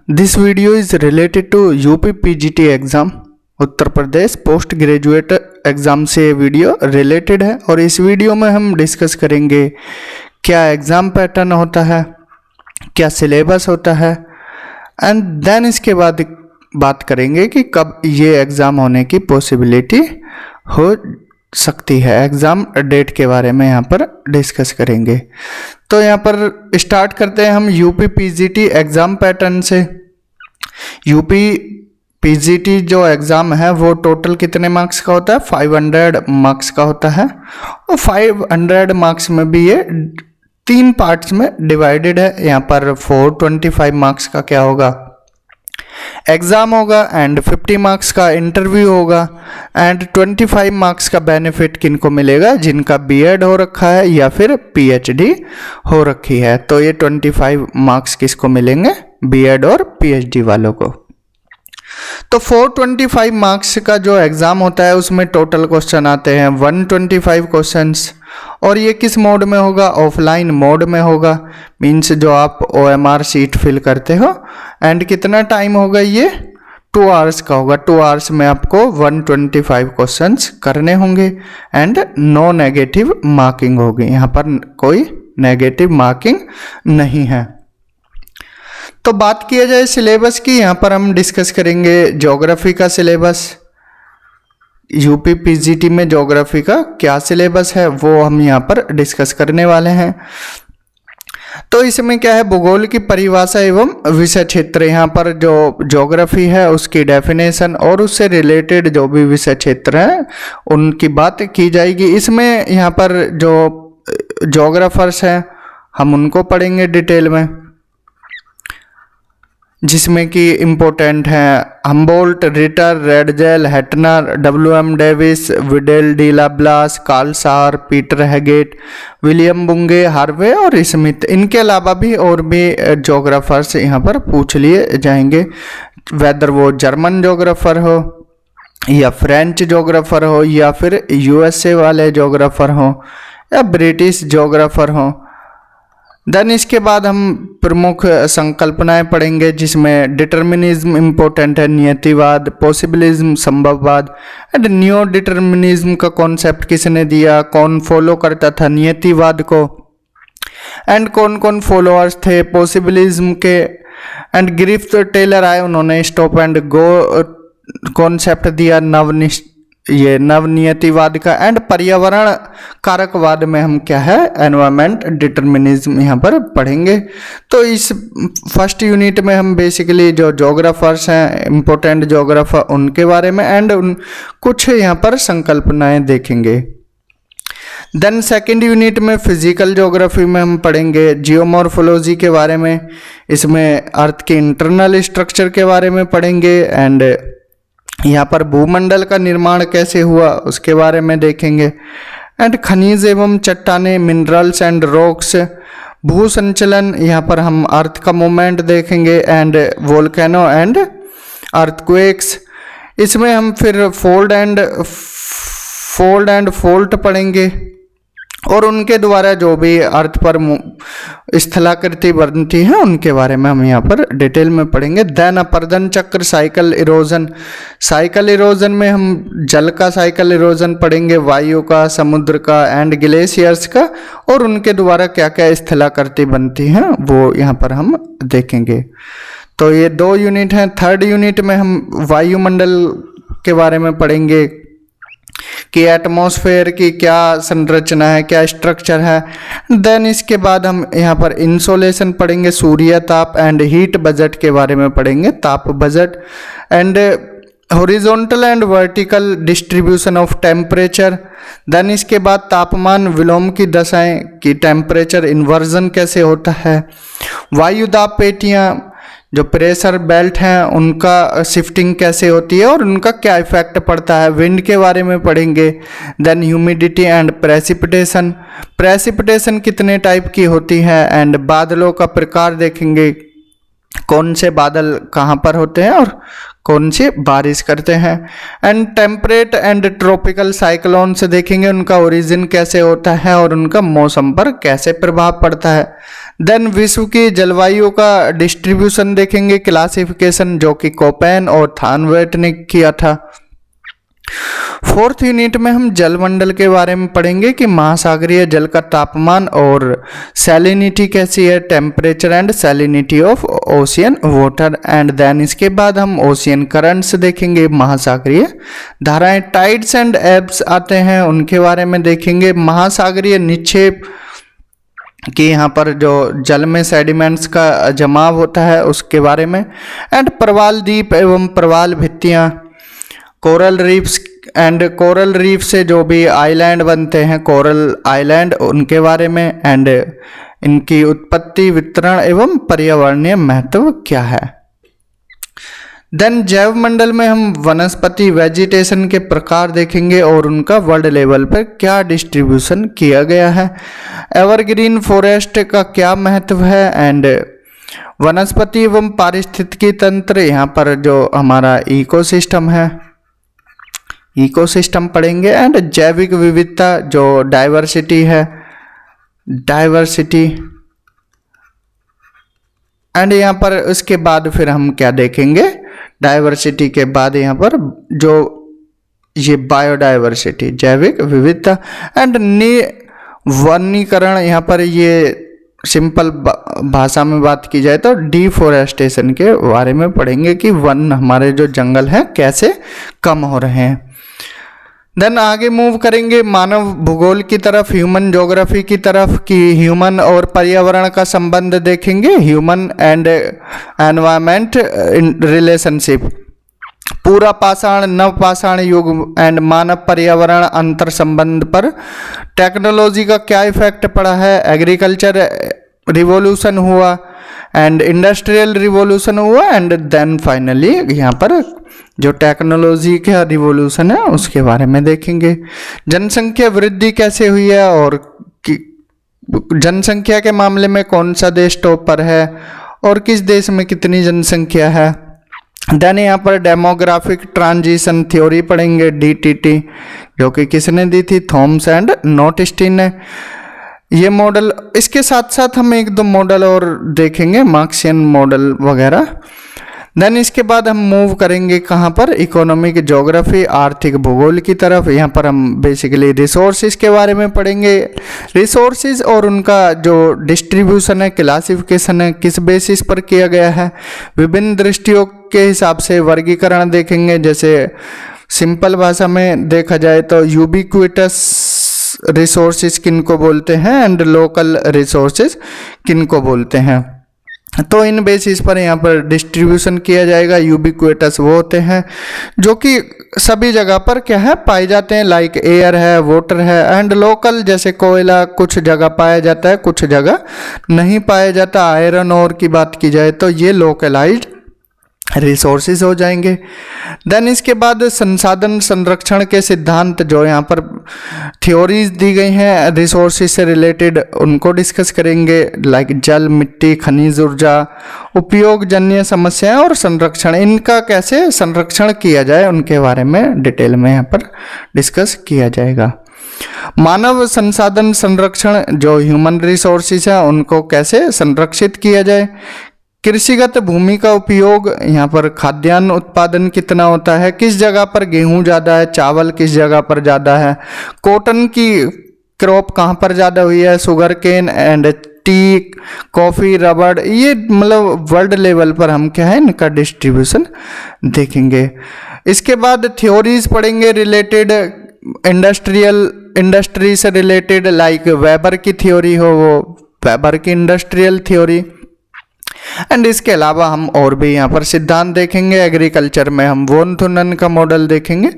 This video is related to UP PGT exam Uttar Pradesh post graduate exam से ये video related है और इस वीडियो में हम डिस्कस करेंगे क्या एग्ज़ाम पैटर्न होता है, क्या सिलेबस होता है एंड देन इसके बाद बात करेंगे कि कब ये एग्ज़ाम होने की पॉसिबिलिटी हो सकती है। एग्ज़ाम डेट के बारे में यहाँ पर डिस्कस करेंगे। तो यहाँ पर स्टार्ट करते हैं हम यूपी पीजीटी एग्ज़ाम पैटर्न से। यूपी पीजीटी जो एग्ज़ाम है वो टोटल कितने मार्क्स का होता है? 500 मार्क्स का होता है और 500 मार्क्स में भी ये 3 पार्ट्स में डिवाइडेड है। यहाँ पर 425 मार्क्स का क्या होगा? एग्ज़ाम होगा एंड 50 मार्क्स का इंटरव्यू होगा एंड 25 मार्क्स का बेनिफिट किनको मिलेगा? जिनका बीएड हो रखा है या फिर पीएचडी हो रखी है। तो ये 25 मार्क्स किसको मिलेंगे? बीएड और पीएचडी वालों को। तो 425 मार्क्स का जो एग्ज़ाम होता है उसमें टोटल क्वेश्चन आते हैं 125 क्वेश्चंस और ये किस मोड में होगा? ऑफलाइन मोड में होगा। मीन्स जो आप ओएमआर शीट फिल करते हो एंड कितना टाइम होगा? ये 2 आवर्स का होगा। 2 आवर्स में आपको 125 क्वेश्चंस करने होंगे एंड नो नेगेटिव मार्किंग होगी। यहाँ पर कोई नेगेटिव मार्किंग नहीं है। तो बात किया जाए सिलेबस की, यहाँ पर हम डिस्कस करेंगे ज्योग्राफी का सिलेबस। यूपी पीजीटी में ज्योग्राफी का क्या सिलेबस है वो हम यहाँ पर डिस्कस करने वाले हैं। तो इसमें क्या है? भूगोल की परिभाषा एवं विषय क्षेत्र। यहाँ पर जो ज्योग्राफी है उसकी डेफिनेशन और उससे रिलेटेड जो भी विषय क्षेत्र हैं उनकी बात की जाएगी। इसमें यहाँ पर जो ज्योग्राफर्स हैं हम उनको पढ़ेंगे डिटेल में, जिसमें कि इम्पोर्टेंट हैं Humboldt, Ritter, Ratzel, Hettner, W M. Davis, Vidal, de la Blache, Carl Sauer, Peter Haggett, William Bunge, Harvey और स्मिथ। इनके अलावा भी और भी ज्योग्राफर्स यहाँ पर पूछ लिए जाएंगे, वेदर वो जर्मन ज्योग्राफर हो या फ्रेंच ज्योग्राफर हो या फिर यूएसए वाले ज्योग्राफर हो या ब्रिटिश ज्योग्राफर हो। देन इसके बाद हम प्रमुख संकल्पनाएं पढ़ेंगे, जिसमें डिटर्मिनिज्म इम्पोर्टेंट है, नियतिवाद, पॉसिबिलिज्म संभववाद एंड न्यू डिटर्मिनिज्म का कॉन्सेप्ट किसने दिया, कौन फॉलो करता था नियतिवाद को एंड कौन कौन फॉलोअर्स थे पॉसिबिलिज्म के। एंड ग्रिफ्थ टेलर आए, उन्होंने स्टॉप एंड गो कॉन्सेप्ट दिया नवनियतिवाद का। एंड पर्यावरण कारकवाद में हम क्या है? एनवायरमेंट डिटर्मिनिज्म यहाँ पर पढ़ेंगे। तो इस फर्स्ट यूनिट में हम बेसिकली जो ज्योग्राफर्स हैं इम्पोर्टेंट ज्योग्राफर उनके बारे में एंड कुछ यहाँ पर संकल्पनाएं देखेंगे। देन सेकेंड यूनिट में फिजिकल ज्योग्राफी में हम पढ़ेंगे जियोमॉर्फोलॉजी के बारे में। इसमें अर्थ के इंटरनल स्ट्रक्चर के बारे में पढ़ेंगे एंड यहाँ पर भूमंडल का निर्माण कैसे हुआ उसके बारे में देखेंगे एंड खनिज एवं चट्टाने, मिनरल्स एंड रॉक्स, भू संचलन, यहाँ पर हम अर्थ का मूवमेंट देखेंगे एंड वोल्केनो एंड अर्थक्वेक्स। इसमें हम फिर फोल्ड एंड फोल्ट पढ़ेंगे और उनके द्वारा जो भी अर्थ पर स्थलाकृति बनती है उनके बारे में हम यहाँ पर डिटेल में पढ़ेंगे। देन अपर्दन चक्र, साइकिल इरोजन। साइकिल इरोजन में हम जल का साइकिल इरोजन पढ़ेंगे, वायु का, समुद्र का एंड ग्लेशियर्स का और उनके द्वारा क्या क्या स्थलाकृति बनती हैं वो यहाँ पर हम देखेंगे। तो ये 2 यूनिट हैं। थर्ड यूनिट में हम वायुमंडल के बारे में पढ़ेंगे कि एटमॉस्फेयर की क्या संरचना है, क्या स्ट्रक्चर है। देन इसके बाद हम यहाँ पर इंसोलेशन पढ़ेंगे, सूर्य ताप एंड हीट बजट के बारे में पढ़ेंगे, ताप budget and horizontal and vertical distribution of temperature. Then इसके बाद तापमान विलोम की दशाएं कि टेम्परेचर इन्वर्जन कैसे होता है, वायुदाब पेटियाँ जो प्रेशर बेल्ट हैं उनका शिफ्टिंग कैसे होती है और उनका क्या इफेक्ट पड़ता है, विंड के बारे में पढ़ेंगे। Then humidity and precipitation, precipitation कितने टाइप की होती है एंड बादलों का प्रकार देखेंगे कौन से बादल कहाँ पर होते हैं और कौन सी बारिश करते हैं। And temperate and tropical cyclone से देखेंगे उनका ओरिजिन कैसे होता है और उनका मौसम पर कैसे प्रभाव पड़ता है। देन विश्व की जलवायु का डिस्ट्रीब्यूशन देखेंगे, क्लासिफिकेशन, जो कि कोपेन और थानवेट ने किया था। फोर्थ यूनिट में हम जलमंडल के बारे में पढ़ेंगे कि महासागरीय जल का तापमान और सैलिनिटी कैसी है, temperature and salinity of ocean water. And then इसके बाद हम ओशियन करंट्स देखेंगे, महासागरीय धाराएं। टाइड्स एंड एब्स आते हैं, उनके बारे में देखेंगे। महासागरीय निक्षेप कि यहाँ पर जो जल में सेडिमेंट्स का जमाव होता है उसके बारे में। एंड प्रवाल द्वीप एवं प्रवाल भित्तियाँ, coral reefs and coral reef से जो भी आइलैंड बनते हैं, कोरल आइलैंड, उनके बारे में। एंड इनकी उत्पत्ति, वितरण एवं पर्यावरणीय महत्व क्या है। देन जैव मंडल में हम वनस्पति, वेजिटेशन के प्रकार देखेंगे और उनका वर्ल्ड लेवल पर क्या डिस्ट्रीब्यूशन किया गया है। एवरग्रीन फॉरेस्ट का क्या महत्व है। एंड वनस्पति एवं पारिस्थितिकी तंत्र, यहाँ पर जो हमारा इकोसिस्टम है, इकोसिस्टम पढ़ेंगे। एंड जैविक विविधता, जो डाइवर्सिटी है, डाइवर्सिटी। एंड यहाँ पर उसके बाद फिर हम क्या देखेंगे, डाइवर्सिटी के बाद यहाँ पर जो ये बायोडाइवर्सिटी, जैविक विविधता। एंड वनीकरण, यहाँ पर ये सिंपल भाषा में बात की जाए तो डिफोरेस्टेशन के बारे में पढ़ेंगे कि वन, हमारे जो जंगल हैं, कैसे कम हो रहे हैं। देन आगे मूव करेंगे मानव भूगोल की तरफ, ह्यूमन ज्योग्राफी की तरफ, कि ह्यूमन और पर्यावरण का संबंध देखेंगे, ह्यूमन एंड एनवायरमेंट रिलेशनशिप, पूरा पाषाण, नवपाषाण युग एंड मानव पर्यावरण अंतर संबंध पर टेक्नोलॉजी का क्या इफेक्ट पड़ा है। एग्रीकल्चर रिवॉल्यूशन हुआ एंड इंडस्ट्रियल रिवॉल्यूशन हुआ। एंड देन फाइनली यहाँ पर जो टेक्नोलॉजी का रिवॉल्यूशन है उसके बारे में देखेंगे। जनसंख्या वृद्धि कैसे हुई है और जनसंख्या के मामले में कौन सा देश टॉप पर है और किस देश में कितनी जनसंख्या है। देन यहाँ पर डेमोग्राफिक ट्रांजिशन थ्योरी पढ़ेंगे, DTT, जो कि किसने दी थी, थॉमस एंड नोटिस्टीन ने। ये मॉडल, इसके साथ साथ हम एक दो मॉडल और देखेंगे, मार्क्सियन मॉडल वगैरह। देन इसके बाद हम मूव करेंगे कहाँ पर, इकोनॉमिक ज्योग्राफी, आर्थिक भूगोल की तरफ। यहाँ पर हम बेसिकली रिसोर्सेज के बारे में पढ़ेंगे, रिसोर्सेज और उनका जो डिस्ट्रीब्यूशन है, क्लासिफिकेशन है, किस बेसिस पर किया गया है। विभिन्न दृष्टियों के हिसाब से वर्गीकरण देखेंगे, जैसे सिंपल भाषा में देखा जाए तो यूबिक्विटस रिसोर्सेज किन को बोलते हैं एंड लोकल रिसोर्सेज किन को बोलते हैं। तो इन बेसिस पर यहाँ पर डिस्ट्रीब्यूशन किया जाएगा। यूबिक्विटस वो होते हैं जो कि सभी जगह पर क्या है, पाए जाते हैं, लाइक एयर है, वाटर है। एंड लोकल, जैसे कोयला कुछ जगह पाया जाता है, कुछ जगह नहीं पाया जाता। आयरन ओर की बात की जाए तो ये लोकलाइज्ड रिसोर्सेज हो जाएंगे। देन इसके बाद संसाधन संरक्षण के सिद्धांत, जो यहाँ पर थ्योरीज दी गई हैं रिसोर्सेज से रिलेटेड, उनको डिस्कस करेंगे, लाइक जल, मिट्टी, खनिज ऊर्जा, उपयोग जन्य समस्याएं और संरक्षण, इनका कैसे संरक्षण किया जाए उनके बारे में डिटेल में यहाँ पर डिस्कस किया जाएगा। मानव संसाधन संरक्षण, जो ह्यूमन रिसोर्सेज है उनको कैसे संरक्षित किया जाए। कृषिगत भूमि का उपयोग, यहाँ पर खाद्यान्न उत्पादन कितना होता है, किस जगह पर गेहूं ज़्यादा है, चावल किस जगह पर ज़्यादा है, कॉटन की क्रॉप कहाँ पर ज़्यादा हुई है, sugar cane and tea, coffee, रबड़, ये मतलब वर्ल्ड लेवल पर हम क्या है इनका डिस्ट्रीब्यूशन देखेंगे। इसके बाद थ्योरीज पढ़ेंगे रिलेटेड इंडस्ट्री से रिलेटेड, लाइक वेबर की थ्योरी हो वो वेबर की इंडस्ट्रियल थ्योरी। एंड इसके अलावा हम और भी यहाँ पर सिद्धांत देखेंगे। एग्रीकल्चर में हम वोन थुनन का मॉडल देखेंगे।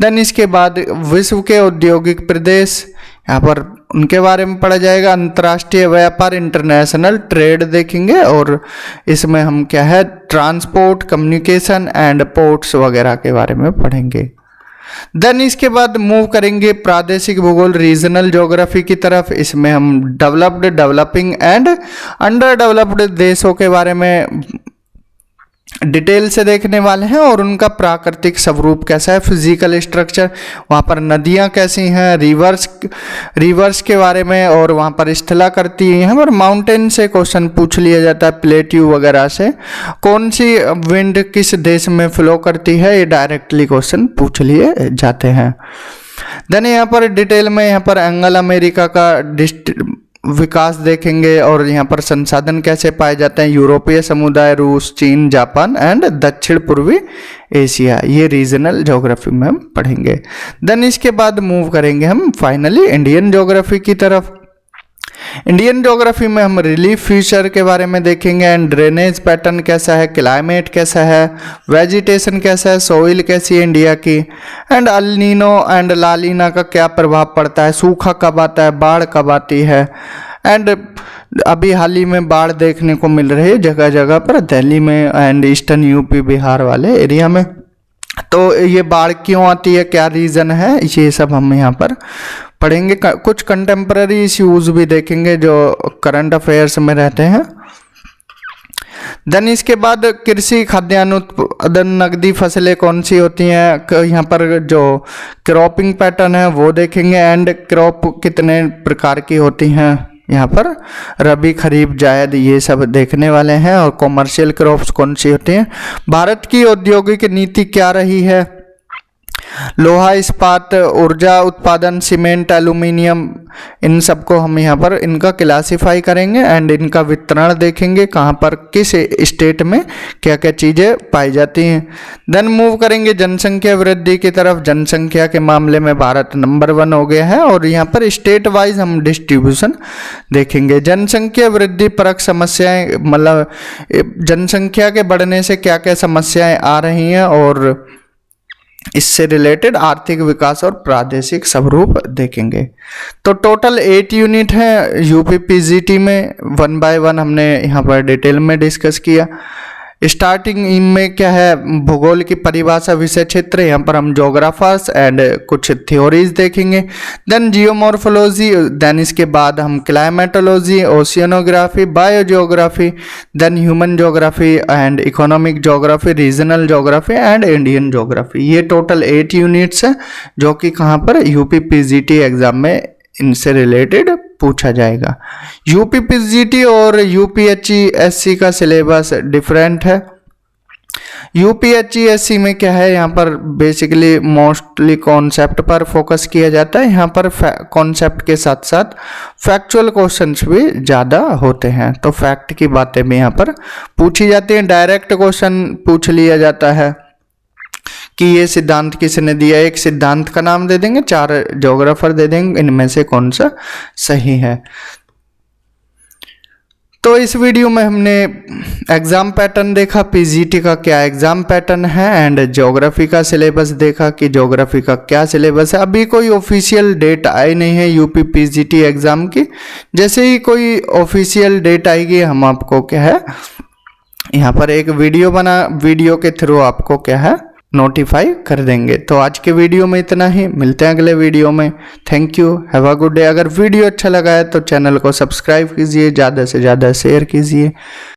देन इसके बाद विश्व के औद्योगिक प्रदेश, यहाँ पर उनके बारे में पढ़ा जाएगा। अंतर्राष्ट्रीय व्यापार, इंटरनेशनल ट्रेड देखेंगे और इसमें हम क्या है ट्रांसपोर्ट, कम्युनिकेशन एंड पोर्ट्स वगैरह के बारे में पढ़ेंगे। देन इसके बाद मूव करेंगे प्रादेशिक भूगोल, रीजनल ज्योग्राफी की तरफ। इसमें हम developed, developing and under developed देशों के बारे में डिटेल से देखने वाले हैं और उनका प्राकृतिक स्वरूप कैसा है, फिजिकल स्ट्रक्चर, वहाँ पर नदियाँ कैसी हैं, रिवर्स के बारे में, और वहाँ पर स्थला करती हैं, और माउंटेन से क्वेश्चन पूछ लिया जाता है, प्लेट्यू वगैरह से। कौन सी विंड किस देश में फ्लो करती है, ये डायरेक्टली क्वेश्चन पूछ लिए जाते हैं। देन यहाँ पर डिटेल में यहाँ पर एंगल अमेरिका का विकास देखेंगे, और यहाँ पर संसाधन कैसे पाए जाते हैं, यूरोपीय समुदाय, रूस, चीन, जापान एंड दक्षिण पूर्वी एशिया, ये रीजनल ज्योग्राफी में हम पढ़ेंगे। देन इसके बाद मूव करेंगे हम फाइनली इंडियन ज्योग्राफी की तरफ। इंडियन ज्योग्राफी में हम रिलीफ फीचर के बारे में देखेंगे, एंड ड्रेनेज पैटर्न कैसा है, क्लाइमेट कैसा है, वेजिटेशन कैसा है, सोइल कैसी है इंडिया की, एंड अल नीनो एंड ला नीना का क्या प्रभाव पड़ता है, सूखा कब आता है, बाढ़ कब आती है, एंड अभी हाल ही में बाढ़ देखने को मिल रही है जगह जगह पर, दिल्ली में एंड ईस्टर्न यूपी बिहार वाले एरिया में। तो ये बाढ़ क्यों आती है, क्या रीज़न है, ये सब हम यहाँ पर पढ़ेंगे। कुछ कंटेम्प्रेरी इश्यूज भी देखेंगे जो करंट अफेयर्स में रहते हैं। देन इसके बाद कृषि, खाद्यान्न उत्पादन, नकदी फसलें कौन सी होती हैं, यहाँ पर जो क्रॉपिंग पैटर्न है वो देखेंगे, एंड क्रॉप कितने प्रकार की होती हैं, यहाँ पर रबी, खरीफ, जायद, ये सब देखने वाले हैं, और कॉमर्शियल क्रॉप्स कौन सी होती हैं। भारत की औद्योगिक नीति क्या रही है, लोहा, इस्पात, ऊर्जा उत्पादन, सीमेंट, एल्यूमिनियम, इन सबको हम यहाँ पर इनका क्लासिफाई करेंगे, एंड इनका वितरण देखेंगे, कहाँ पर किस स्टेट में क्या क्या चीज़ें पाई जाती हैं। देन मूव करेंगे जनसंख्या वृद्धि की तरफ। जनसंख्या के मामले में भारत नंबर 1 हो गया है, और यहाँ पर स्टेट वाइज हम डिस्ट्रीब्यूशन देखेंगे। जनसंख्या वृद्धि परक समस्याएं, मतलब जनसंख्या के बढ़ने से क्या क्या समस्याएं आ रही हैं, और इससे रिलेटेड आर्थिक विकास और प्रादेशिक स्वरूप देखेंगे। तो टोटल 8 यूनिट है यूपी पीजीटी में, 1 बाय 1 हमने यहाँ पर डिटेल में डिस्कस किया। स्टार्टिंग में क्या है, भूगोल की परिभाषा, विषय क्षेत्र, यहाँ पर हम जोग्राफर्स एंड कुछ थ्योरीज देखेंगे। देन जियोमॉर्फोलॉजी, देन इसके बाद हम climatology, oceanography, biogeography, then human geography and economic geography, regional geography and Indian geography. ये टोटल 8 यूनिट्स है जो कि कहाँ पर यूपी पीजीटी एग्जाम में इनसे रिलेटेड पूछा जाएगा। यूपीपीजीटी और यूपीएचईएससी का सिलेबस डिफरेंट है। यूपीएचईएससी में क्या है, यहाँ पर बेसिकली मोस्टली कॉन्सेप्ट पर फोकस किया जाता है। यहाँ पर कॉन्सेप्ट के साथ साथ फैक्चुअल क्वेश्चंस भी ज़्यादा होते हैं, तो फैक्ट की बातें भी यहाँ पर पूछी जाती हैं। डायरेक्ट क्वेश्चन पूछ लिया जाता है कि ये सिद्धांत किसने दिया, एक सिद्धांत का नाम दे देंगे, 4 ज्योग्राफर दे देंगे, इनमें से कौन सा सही है। तो इस वीडियो में हमने एग्ज़ाम पैटर्न देखा, पीजीटी का क्या एग्ज़ाम पैटर्न है, एंड ज्योग्राफी का सिलेबस देखा कि ज्योग्राफी का क्या सिलेबस है। अभी कोई ऑफिशियल डेट आई नहीं है यूपी पीजीटी एग्ज़ाम की। जैसे ही कोई ऑफिशियल डेट आएगी हम आपको क्या है यहाँ पर एक वीडियो के थ्रू आपको क्या है नोटिफाई कर देंगे। तो आज के वीडियो में इतना ही, मिलते हैं अगले वीडियो में। Thank you, have a good day. अगर वीडियो अच्छा लगा है तो चैनल को सब्सक्राइब कीजिए, ज़्यादा से ज़्यादा शेयर कीजिए।